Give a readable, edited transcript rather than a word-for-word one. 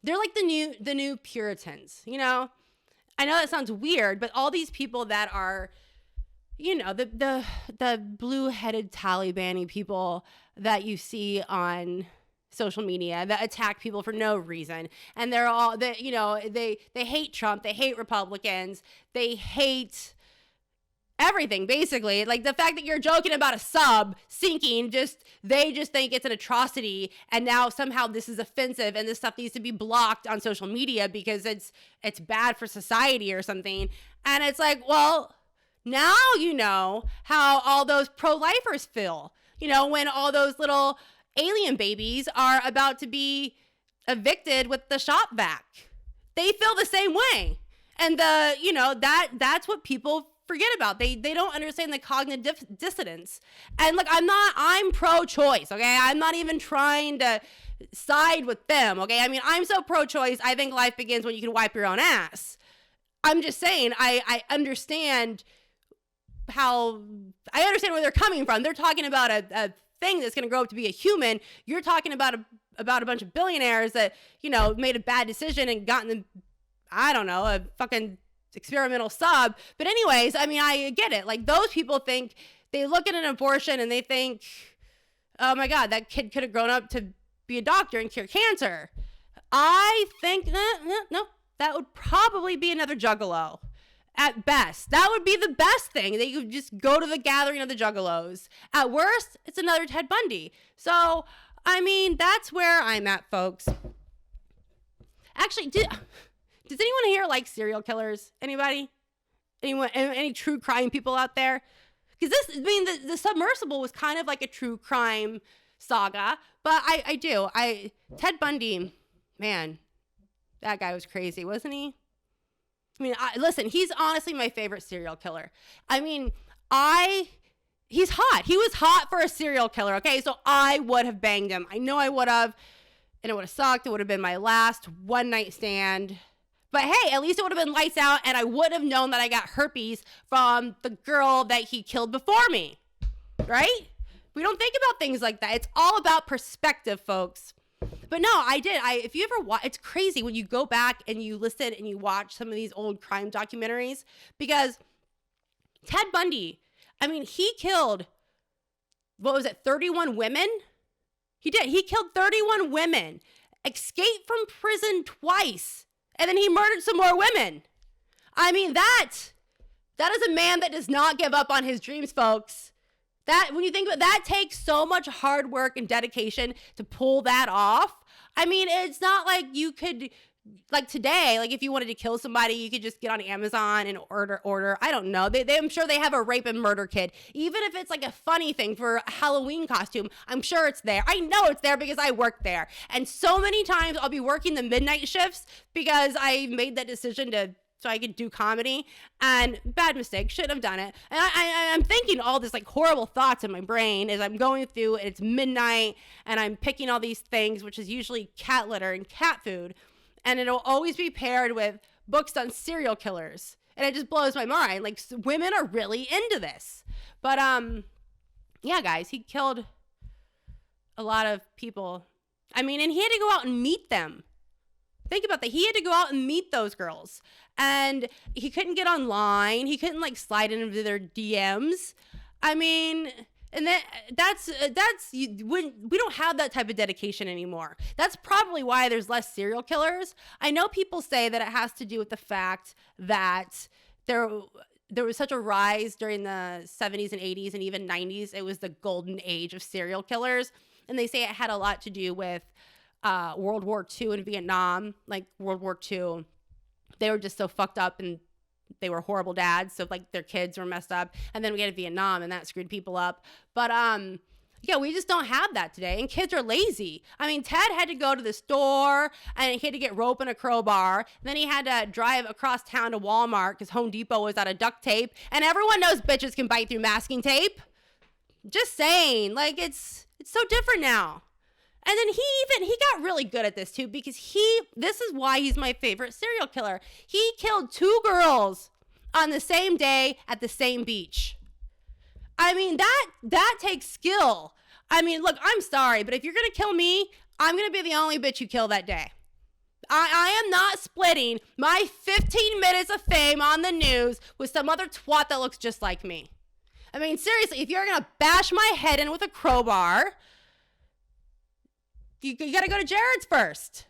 they're like the new Puritins, you know? I know that sounds weird, but all these people that are, you know, the blue-headed Taliban-y people that you see on social media that attack people for no reason, and they're all they hate Trump, they hate Republicans, they hate everything, basically. Like the fact that you're joking about a sub sinking, they just think it's an atrocity, and now somehow this is offensive and this stuff needs to be blocked on social media because it's bad for society or something. And it's like, well, now you know how all those pro-lifers feel, you know, when all those little alien babies are about to be evicted with the shop vac. They feel the same way. And that's what people forget about. They don't understand the cognitive dissonance. And like, I'm pro-choice, okay? I'm not even trying to side with them, okay? I mean, I'm so pro-choice, I think life begins when you can wipe your own ass. I'm just saying, I understand where they're coming from. They're talking about a thing that's going to grow up to be a human. You're talking about a bunch of billionaires that, you know, made a bad decision and gotten a fucking experimental sub. But anyways, I mean, I get it. Like, those people think, they look at an abortion and they think, oh my God, that kid could have grown up to be a doctor and cure cancer. I think, nope, that would probably be another juggalo. At best, that would be the best thing. That you could just go to the gathering of the juggalos. At worst, it's another Ted Bundy. So, I mean, that's where I'm at, folks. Actually, does anyone here like serial killers? Anybody? Anyone? Any true crime people out there? Because the Submersible was kind of like a true crime saga. But I do. Ted Bundy, man, that guy was crazy, wasn't he? I mean, listen, he's honestly my favorite serial killer. I mean, he's hot. He was hot for a serial killer, okay? So I would have banged him. I know I would have, and it would have sucked. It would have been my last one-night stand. But hey, at least it would have been lights out, and I would have known that I got herpes from the girl that he killed before me, right? We don't think about things like that. It's all about perspective, folks. But no, I did. If you ever watch, it's crazy when you go back and you listen and you watch some of these old crime documentaries, because Ted Bundy, I mean, he killed, 31 women? He did. He killed 31 women, escaped from prison twice, and then he murdered some more women. I mean, that is a man that does not give up on his dreams, folks. That, when you think about that, takes so much hard work and dedication to pull that off. I mean, it's not like you could, like today, like if you wanted to kill somebody, you could just get on Amazon and order. I don't know. I'm sure they have a rape and murder kit. Even if it's like a funny thing for a Halloween costume, I'm sure it's there. I know it's there because I work there. And so many times I'll be working the midnight shifts because I made that decision so I could do comedy, and bad mistake, shouldn't have done it. And I'm thinking all this like horrible thoughts in my brain as I'm going through, and it's midnight, and I'm picking all these things, which is usually cat litter and cat food, and it'll always be paired with books on serial killers, and it just blows my mind. Like, women are really into this. But yeah, guys, he killed a lot of people. I mean, and he had to go out and meet them. Think about that. He had to go out and meet those girls, and he couldn't get online. He couldn't like slide into their DMs. I mean, and that's when we don't have that type of dedication anymore. That's probably why there's less serial killers. I know people say that it has to do with the fact that there was such a rise during the 70s and 80s and even 90s. It was the golden age of serial killers, and they say it had a lot to do with World War II in Vietnam. Like, World War II, they were just so fucked up, and they were horrible dads, so like their kids were messed up. And then we get to Vietnam, and that screwed people up. But yeah, we just don't have that today, and kids are lazy. I mean, Ted had to go to the store, and he had to get rope and a crowbar. And then he had to drive across town to Walmart because Home Depot was out of duct tape, and everyone knows bitches can bite through masking tape. Just saying, like, it's so different now. And then he got really good at this too, because this is why he's my favorite serial killer. He killed 2 girls on the same day at the same beach. I mean, that takes skill. I mean, look, I'm sorry, but if you're going to kill me, I'm going to be the only bitch you kill that day. I am not splitting my 15 minutes of fame on the news with some other twat that looks just like me. I mean, seriously, if you're going to bash my head in with a crowbar, you got to go to Jared's first.